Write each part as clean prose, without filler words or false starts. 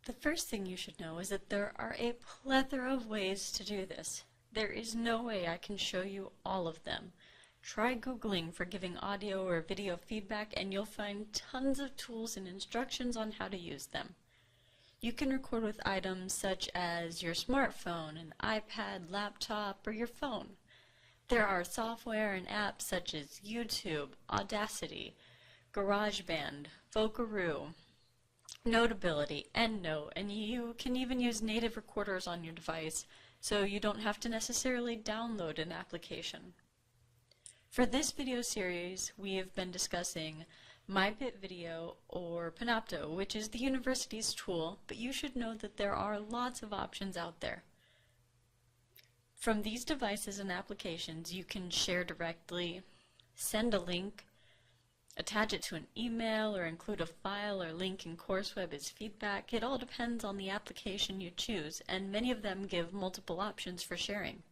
The first thing you should know is that there are a plethora of ways to do this. There is no way I can show you all of them. Try Googling for giving audio or video feedback and you'll find tons of tools and instructions on how to use them. You can record with items such as your smartphone, an iPad, laptop, or your phone. There are software and apps such as YouTube, Audacity, GarageBand, Vocaroo, Notability, EndNote, and you can even use native recorders on your device, so you don't have to necessarily download an application. For this video series, we have been discussing MyPit Video or Panopto, which is the university's tool, but you should know that there are lots of options out there. From these devices and applications, you can share directly, send a link, attach it to an email, or include a file or link in CourseWeb as feedback. It all depends on the application you choose, and many of them give multiple options for sharing.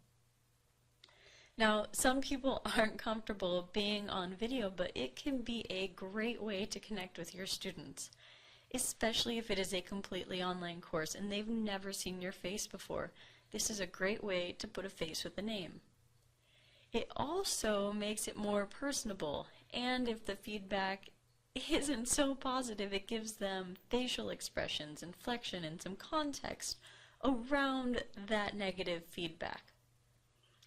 Now, some people aren't comfortable being on video, but it can be a great way to connect with your students, especially if it is a completely online course and they've never seen your face before. This is a great way to put a face with a name. It also makes it more personable, and if the feedback isn't so positive, it gives them facial expressions, inflection, and some context around that negative feedback.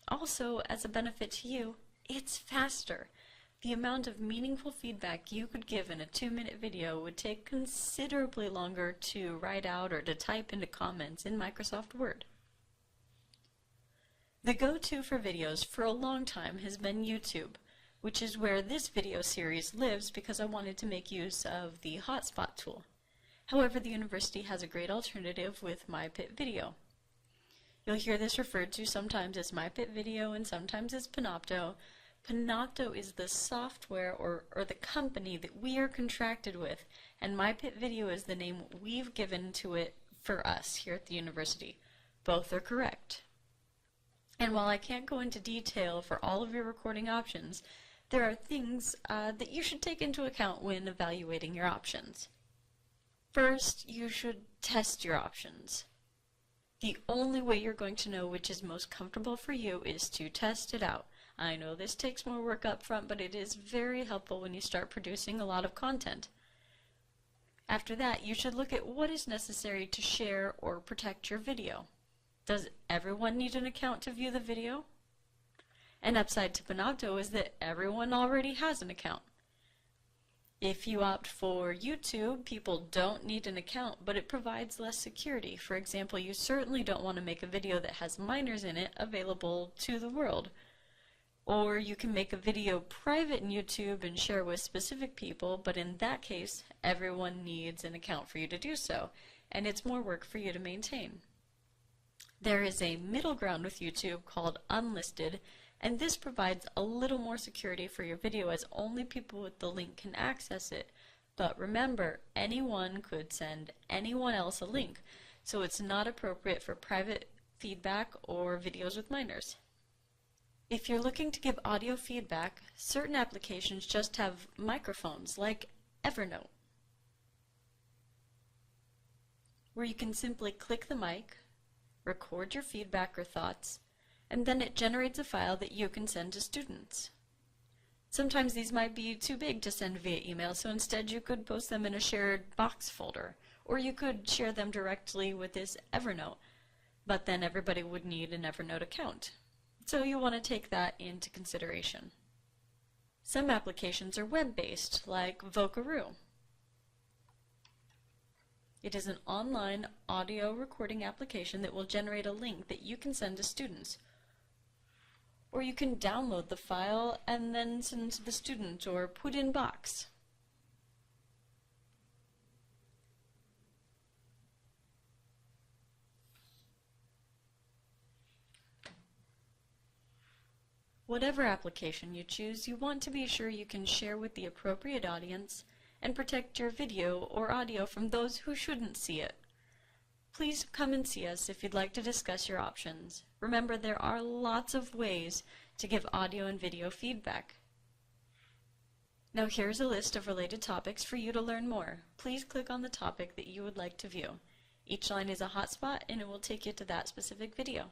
Also, as a benefit to you, it's faster. The amount of meaningful feedback you could give in a 2-minute video would take considerably longer to write out or to type into comments in Microsoft Word. The go-to for videos for a long time has been YouTube, which is where this video series lives because I wanted to make use of the hotspot tool. However, the university has a great alternative with MyPit Video. You'll hear this referred to sometimes as MyPit Video and sometimes as Panopto. Panopto is the software or the company that we are contracted with, and MyPit Video is the name we've given to it for us here at the university. Both are correct. And while I can't go into detail for all of your recording options, there are things that you should take into account when evaluating your options. First, you should test your options. The only way you're going to know which is most comfortable for you is to test it out. I know this takes more work up front, but it is very helpful when you start producing a lot of content. After that, you should look at what is necessary to share or protect your video. Does everyone need an account to view the video? An upside to Panopto is that everyone already has an account. If you opt for YouTube, people don't need an account, but it provides less security. For example, you certainly don't want to make a video that has minors in it available to the world. Or you can make a video private in YouTube and share with specific people, but in that case, everyone needs an account for you to do so, and it's more work for you to maintain. There is a middle ground with YouTube called Unlisted, and this provides a little more security for your video as only people with the link can access it. But remember, anyone could send anyone else a link, so it's not appropriate for private feedback or videos with minors. If you're looking to give audio feedback, certain applications just have microphones like Evernote, where you can simply click the mic, record your feedback or thoughts, and then it generates a file that you can send to students. Sometimes these might be too big to send via email, so instead you could post them in a shared box folder, or you could share them directly with this Evernote, but then everybody would need an Evernote account. So you want to take that into consideration. Some applications are web-based, like Vocaroo. It is an online audio recording application that will generate a link that you can send to students. Or you can download the file and then send to the student or put in Box. Whatever application you choose, you want to be sure you can share with the appropriate audience and protect your video or audio from those who shouldn't see it. Please come and see us if you'd like to discuss your options. Remember, there are lots of ways to give audio and video feedback. Now here's a list of related topics for you to learn more. Please click on the topic that you would like to view. Each line is a hotspot and it will take you to that specific video.